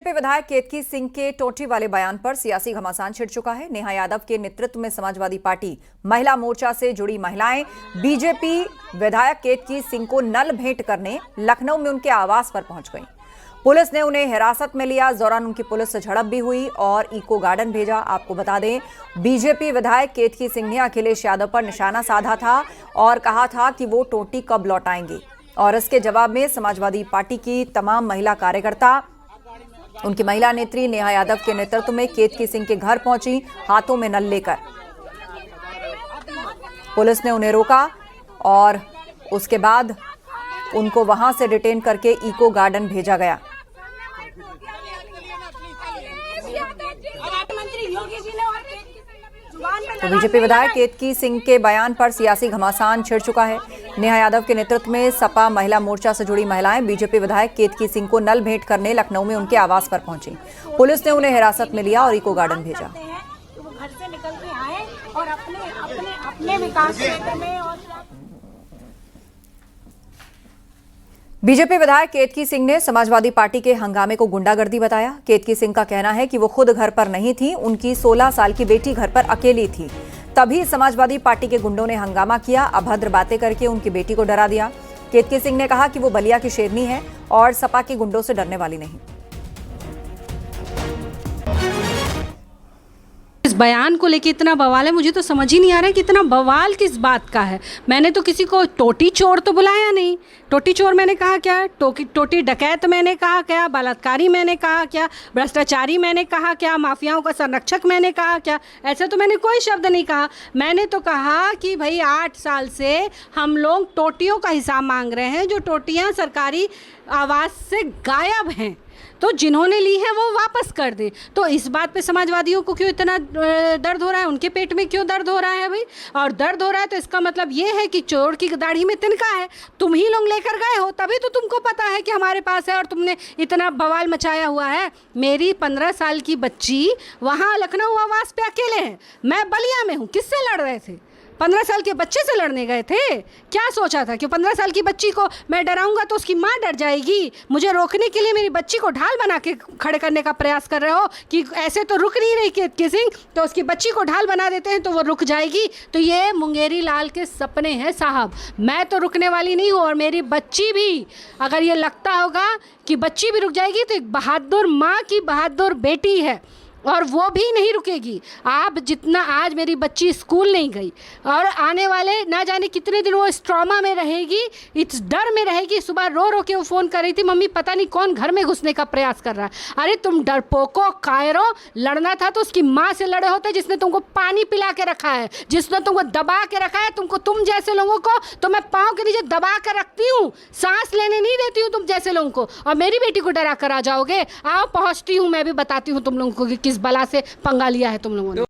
विधायक केतकी सिंह के टोटी वाले बयान पर सियासी घमासान छिड़ चुका है। नेहा यादव के नेतृत्व में समाजवादी पार्टी महिला मोर्चा से जुड़ी महिलाएं बीजेपी विधायक केतकी सिंह को नल भेंट करने लखनऊ में उनके आवास पर पहुंच गईं। पुलिस ने उन्हें हिरासत में लिया। इस दौरान उनकी पुलिस से झड़प भी हुई और इको गार्डन भेजा। आपको बता दें, बीजेपी विधायक केतकी सिंह ने अखिलेश यादव पर निशाना साधा था और कहा था कि वो टोटी कब लौटाएंगे, और इसके जवाब में समाजवादी पार्टी की तमाम महिला कार्यकर्ता उनकी महिला नेत्री नेहा यादव के नेतृत्व में केतकी सिंह के घर पहुंची, हाथों में नल लेकर। पुलिस ने उन्हें रोका और उसके बाद उनको वहां से डिटेन करके इको गार्डन भेजा गया। तो बीजेपी विधायक केतकी सिंह के बयान पर सियासी घमासान छिड़ चुका है। नेहा यादव के नेतृत्व में सपा महिला मोर्चा से जुड़ी महिलाएं बीजेपी विधायक केतकी सिंह को नल भेंट करने लखनऊ में उनके आवास पर पहुंची। पुलिस ने उन्हें हिरासत में लिया और इको गार्डन भेजा। वो घर से निकल के आए और अपने विकास क्षेत्र में और बीजेपी विधायक केतकी सिंह ने समाजवादी पार्टी के हंगामे को गुंडागर्दी बताया। केतकी सिंह का कहना है कि वो खुद घर पर नहीं थी, उनकी 16 साल की बेटी घर पर अकेली थी, तभी समाजवादी पार्टी के गुंडों ने हंगामा किया, अभद्र बातें करके उनकी बेटी को डरा दिया। केतकी सिंह ने कहा कि वो बलिया की शेरनी है और सपा के गुंडों से डरने वाली नहीं। इस बयान को लेके इतना बवाल है, मुझे तो समझ ही नहीं आ रहा है कि इतना बवाल किस बात का है। मैंने तो किसी को टोटी चोर तो बुलाया नहीं। टोटी चोर मैंने कहा क्या? टोटी डकैत मैंने कहा क्या? बलात्कारी मैंने कहा क्या? भ्रष्टाचारी मैंने कहा क्या? माफियाओं का संरक्षक मैंने कहा क्या? ऐसे तो मैंने कोई शब्द नहीं कहा। मैंने तो कहा कि भाई 8 साल से हम लोग टोटियों का हिसाब मांग रहे हैं, जो टोटियाँ सरकारी आवास से गायब हैं, तो जिन्होंने ली है वो वापस कर दें। तो इस बात पे समाजवादियों को क्यों इतना दर्द हो रहा है? उनके पेट में क्यों दर्द हो रहा है भाई? और दर्द हो रहा है तो इसका मतलब ये है कि चोर की दाढ़ी में तिनका है। तुम ही लोग लेकर गए हो, तभी तो तुमको पता है कि हमारे पास है और तुमने इतना बवाल मचाया हुआ है। मेरी 15 साल की बच्ची वहाँ लखनऊ आवास पे अकेले है, मैं बलिया में हूँ। किससे लड़ रहे थे? 15 साल के बच्चे से लड़ने गए थे? क्या सोचा था कि 15 साल की बच्ची को मैं डराऊंगा तो उसकी माँ डर जाएगी? मुझे रोकने के लिए मेरी बच्ची को ढाल बना के खड़े करने का प्रयास कर रहे हो कि ऐसे तो रुक नहीं रही केतकी सिंह, तो उसकी बच्ची को ढाल बना देते हैं तो वो रुक जाएगी। तो ये मुंगेरी लाल के सपने हैं साहब। मैं तो रुकने वाली नहीं हूँ और मेरी बच्ची भी, अगर ये लगता होगा कि बच्ची भी रुक जाएगी तो एक बहादुर माँ की बहादुर बेटी है और वो भी नहीं रुकेगी। आप जितना आज मेरी बच्ची स्कूल नहीं गई और आने वाले ना जाने कितने दिन वो इस ट्रॉमा में रहेगी, इस डर में रहेगी। सुबह रो रो के वो फ़ोन कर रही थी, मम्मी पता नहीं कौन घर में घुसने का प्रयास कर रहा है। अरे तुम डरपोको कायरो, लड़ना था तो उसकी माँ से लड़े होते जिसने तुमको पानी पिला के रखा है, जिसने तुमको दबा के रखा है। तुम जैसे लोगों को तो मैं पाँव के नीचे दबा कर रखती हूँ, सांस लेने नहीं देती हूँ तुम जैसे लोगों को, और मेरी बेटी को डरा कर आ जाओगे। आओ पहुँचती हूँ, मैं भी बताती हूँ तुम लोगों को किस बला से पंगा लिया है तुम लोगों ने।